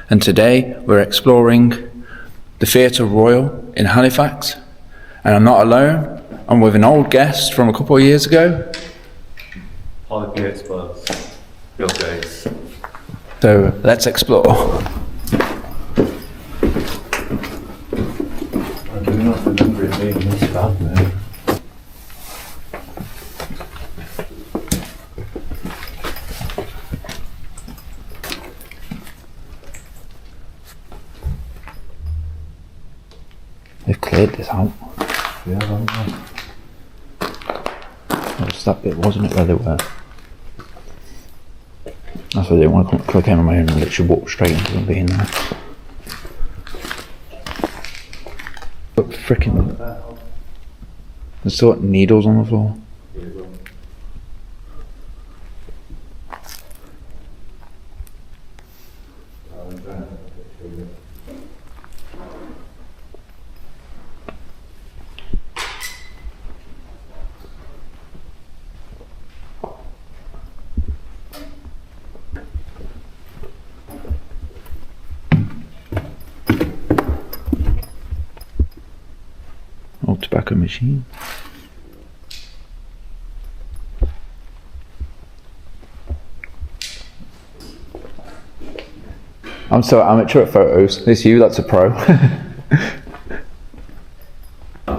and today we're exploring the Theatre Royal in Halifax. And I'm not alone, I'm with an old guest from a couple of years ago. All the experts, your days. So let's explore. I do not remember it being this bad now. They've cleared this out. Yeah, haven't they? That was that bit, wasn't it, where they were? That's why I didn't want to come, because I came on my own and literally walked straight into them being there. But frickin', there's still like needles on the floor. Old tobacco machine. I'm so amateur at photos. This you, that's a pro.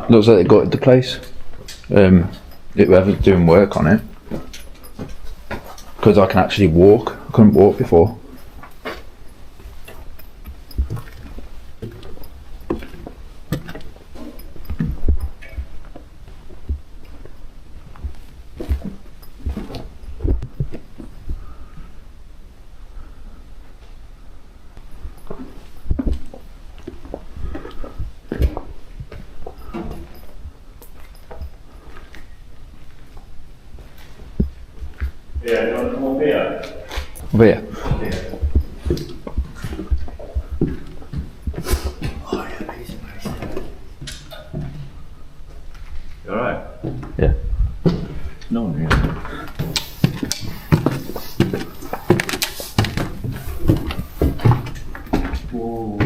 Looks like they got it to place. Whoever's doing work on it. Because I can actually walk. I couldn't walk before. Yeah, you want to come up here? Over here. Yeah. Oh yeah, easy, nice. You alright? Yeah. No one really. Whoa.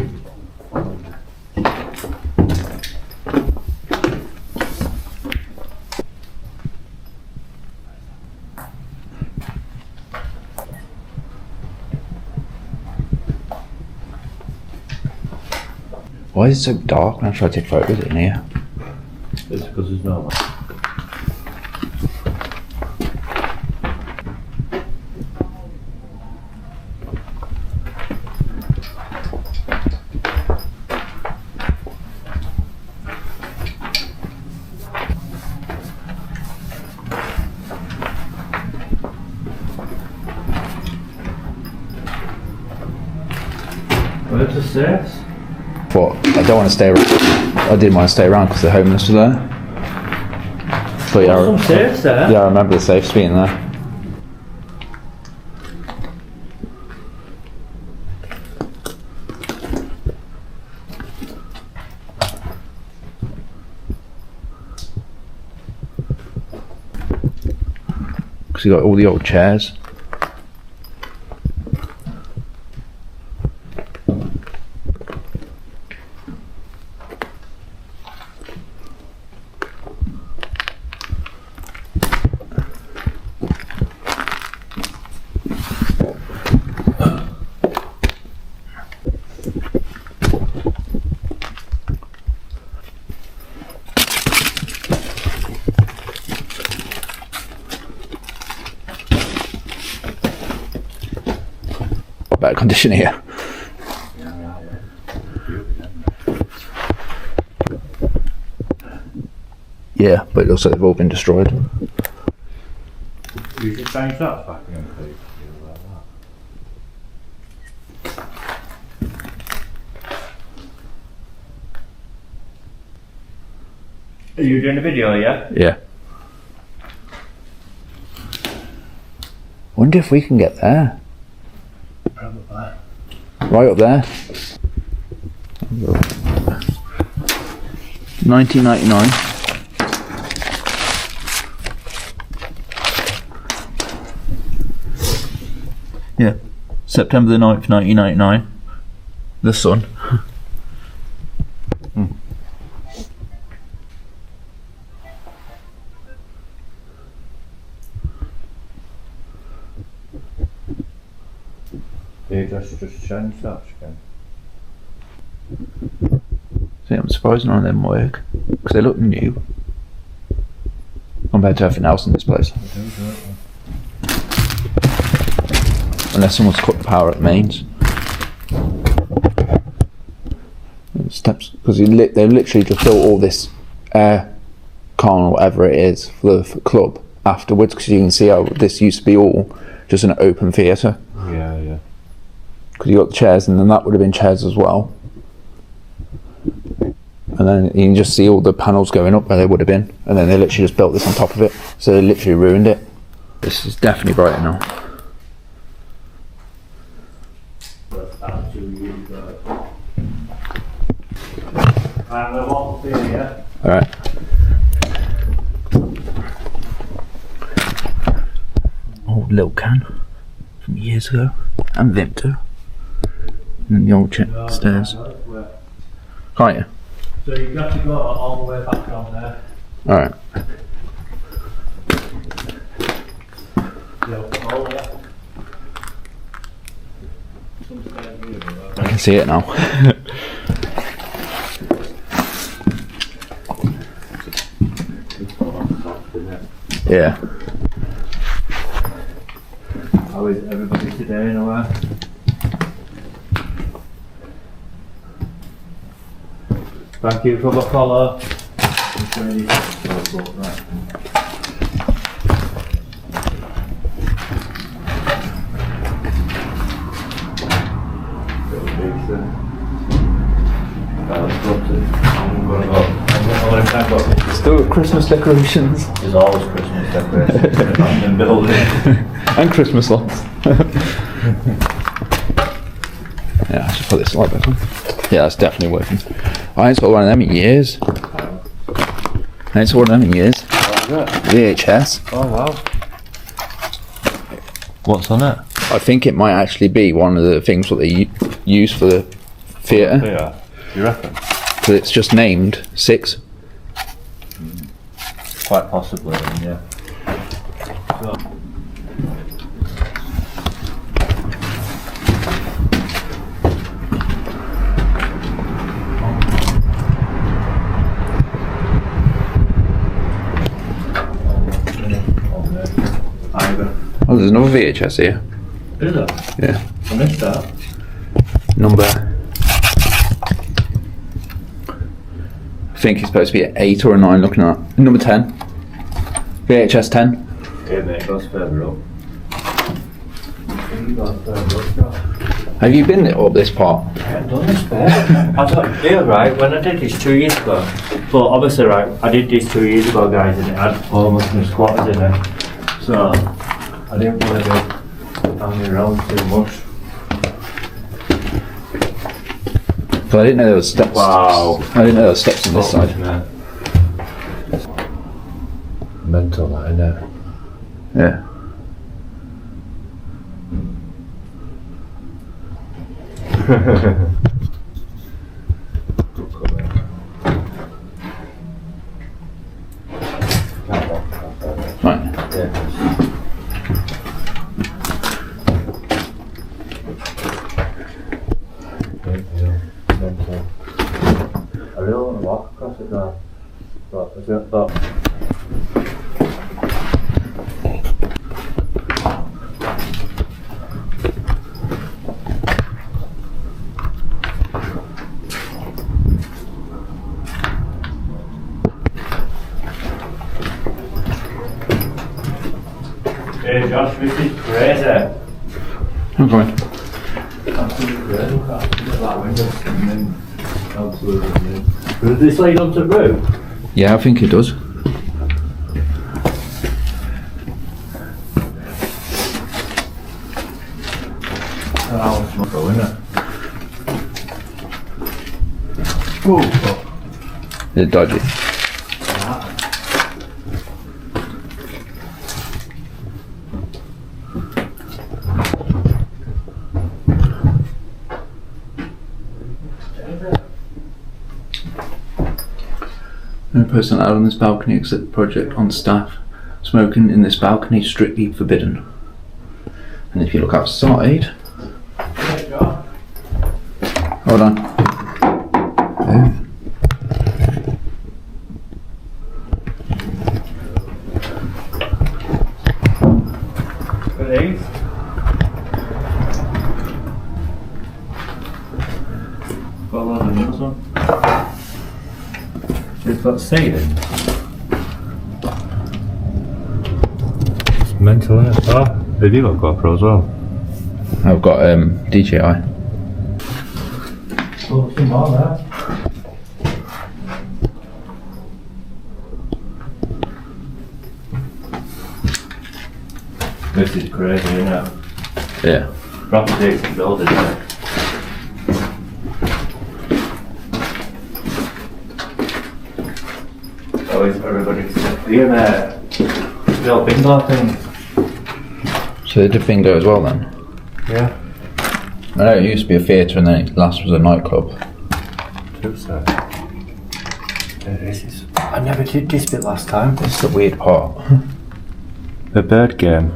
Why is it so dark when I try to take photos in here? It's because there's no one. Where's the stairs? But I don't want to stay around. I didn't want to stay around because the homeless were there. But yeah, Some stairs there. yeah, I remember the safes being there. Because you got all the old chairs. Better condition here. Yeah, but it looks like they've all been destroyed. You should change that back in, please. Are you doing a video, yeah? Yeah. Wonder if we can get there. Probably. Right up there. 1999. Yeah. September the 9th, 1999. The sun. You just change that again. See, I'm surprised none of them work because they look new compared to everything else in this place. Unless someone's cut the power at the mains. Steps, because they literally just built all this air con or whatever it is for the club afterwards, because you can see how this used to be all just an open theatre. Yeah, yeah. Because you got the chairs, and then that would have been chairs as well. And then you can just see all the panels going up where they would have been, and then they literally just built this on top of it, so they literally ruined it. This is definitely brighter now. Alright. Old little can from years ago, and Vimto. And then the old stairs. Can't you? So you've got to go all the way back on there. Alright. I can see it now. Yeah. How is everybody today in a way? Thank you for the follow. Still Christmas decorations. There's always Christmas decorations in abandoned building. And Christmas lights. Yeah, I should put this light back on. Yeah, that's definitely working. I ain't saw one of them in years. VHS. Oh wow. What's on it? I think it might actually be one of the things that they use for the theatre. Yeah. You reckon? Because it's just named 6. Quite possibly, yeah. So. Oh, there's another VHS here. Is there? Yeah. I missed that. Number. I think it's supposed to be an 8 or a 9 looking at. Number 10. VHS 10. Okay, mate, it goes further up. Have you been up this part? I haven't done this bit. I thought, yeah, right, when I did this 2 years ago, but obviously, right, I did this 2 years ago, guys, and it had almost no squatters in it. So, I didn't want to be hanging around too much. But I didn't know there was steps. Wow. I didn't know there was steps on this side. Man. Mental, that, innit? Yeah. Right. Yeah. I really want to walk across it now, but I don't. Hey Josh, this is crazy. I'm coming. Absolutely crazy. Look at that window. Absolutely amazing. Does this lead onto the roof? Yeah, I think it does. Oh, it's not going, isn't it? Oh, It's dodgy. No person allowed on this balcony except the project on staff. Smoking in this balcony is strictly forbidden. And if you look outside... Hold on. Okay. These? Got a lot of nails on. They've got seating. It's mental, isn't it? Oh, have you got GoPro as well? I've got DJI. Oh, some more there. This is crazy, isn't it? Yeah. Proper decent building, isn't it? Oh, is everybody here there? Little bingo thing. So they did bingo as well then? Yeah. I know it used to be a theatre and then it last was a nightclub. I never did this bit last time. This is the weird part. The bird game.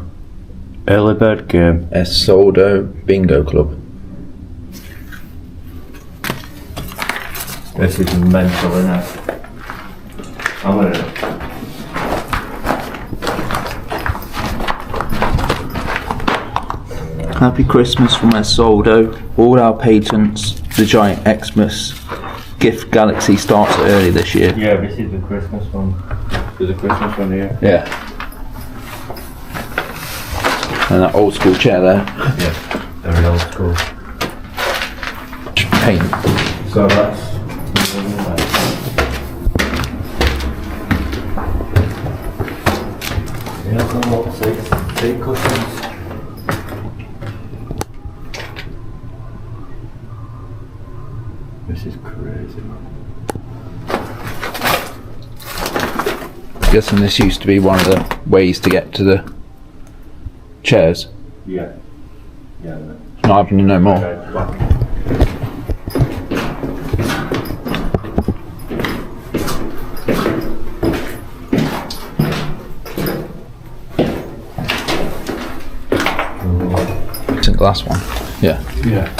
Early bird game. A Soldo Bingo Club. This is mental, isn't it? I'm gonna... Happy Christmas from Soldo. All our patrons. The giant Xmas gift galaxy starts early this year. Yeah, this is the Christmas one. There's a Christmas one here. Yeah. And that old school chair there. Yeah, very old school. Paint. So that's... Yeah, some little seat cushions. This is crazy, man. Guessing this used to be one of the ways to get to the chairs. Yeah. Yeah. Not happening no more. It's a glass one. Yeah. Yeah.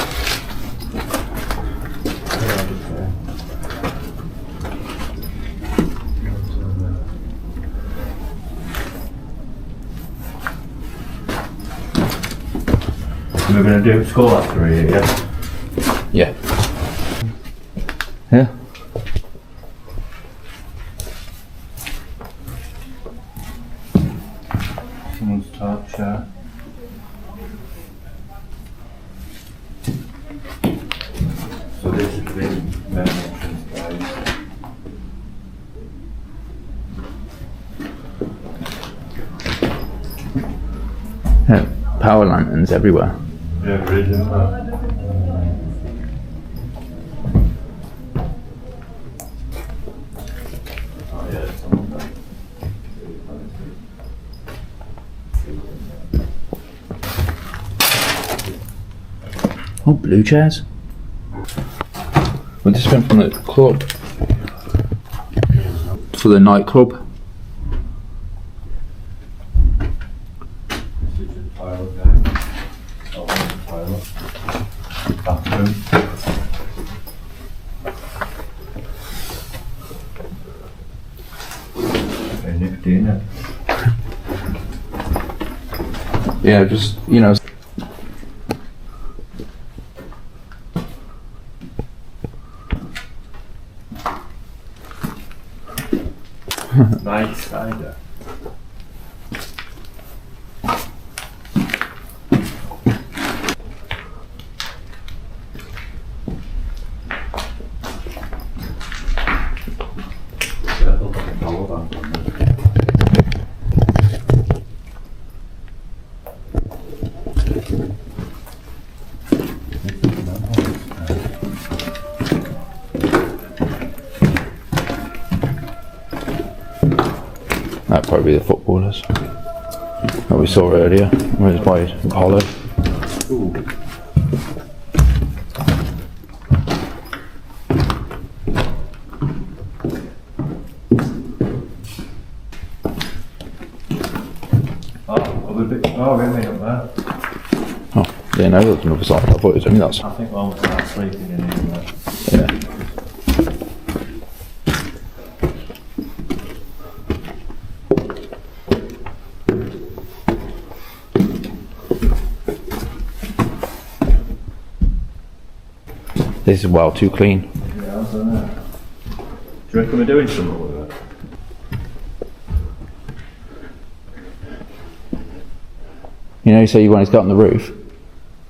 We're going to do school after here, yeah? Yeah. Yeah. Someone's top shot. So this is the main entrance, guys. Yeah. Power lanterns everywhere. Yeah, there is, isn't there? Oh yeah, it's on there. Oh, blue chairs. Well, this went from the club for the nightclub. This is just toilet, guys. Oh, there's the toilet. Bathroom. Very nifty, isn't it? Yeah, just, you know. Nice cider. That'd probably be the footballers that we saw earlier. Where's by Apollo? Ooh. didn't know there was another side. I thought it was only that side. I think one was not sleeping in here. Yeah. This is well too clean. Yeah, I don't know. Do you reckon we're doing something with it? You know, so you wanted to get on the roof.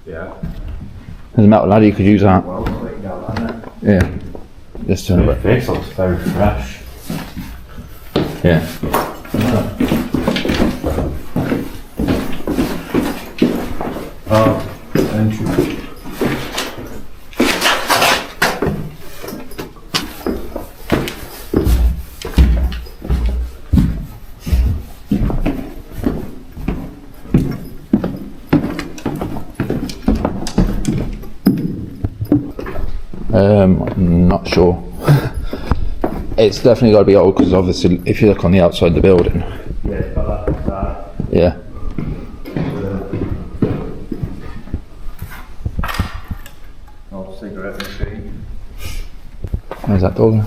Yeah. There's a metal ladder, you could use that. Well, we can go down Yeah. Just turn there. it. This looks very fresh. Yeah. Oh, entry. I'm not sure. It's definitely got to be old because obviously, if you look on the outside of the building, Yeah, it's got that. yeah. Oh, cigarette machine. Where's that door?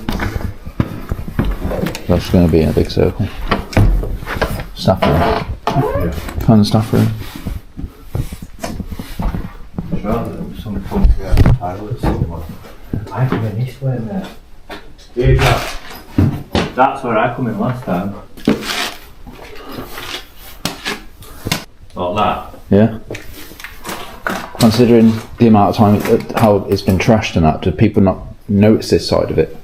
That's going to be in a big circle. Staff room. Yeah. Kind of staff room. Rather than some funky toilet somewhere. I come in this way, mate. Here, Jack. That's where I come in last time. Like that. Yeah. Considering the amount of time, how it's been trashed and that, do people not notice this side of it?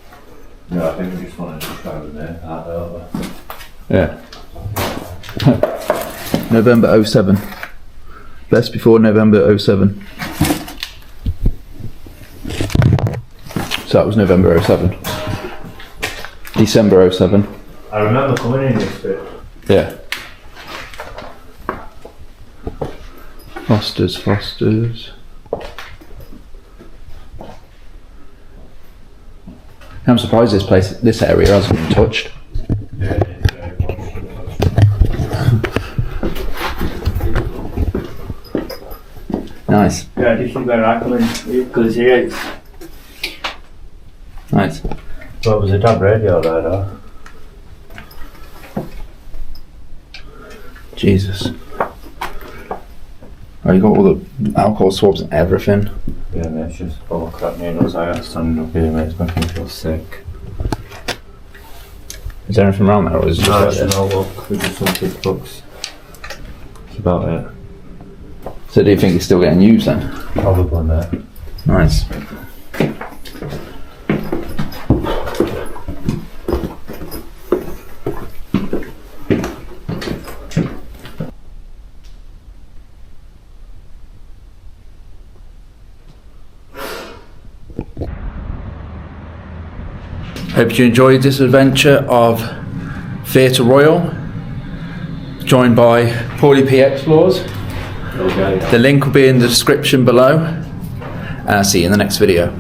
No, I think we just wanted to try with it out over. Yeah. November 07. Best before November 07. So that was November 07. December 07. I remember coming in this bit. Yeah. Fosters. I'm surprised this area hasn't been touched. Yeah, Nice. yeah, this is where I come in. Because here, Nice. well, it was a damn radio there, though. Jesus. Oh, you got all the alcohol swabs and everything. Yeah, mate, it's just full of crap needles. I got standing up here, mate, it's making me feel sick. Is there anything around there, or is it just No, like it's this? no look. We just some big books. That's about it. So do you think it's still getting used then? Probably, mate. Nice. Hope you enjoyed this adventure of Theatre Royal, joined by Paulie P Explores. Okay. The link will be in the description below, and I'll see you in the next video.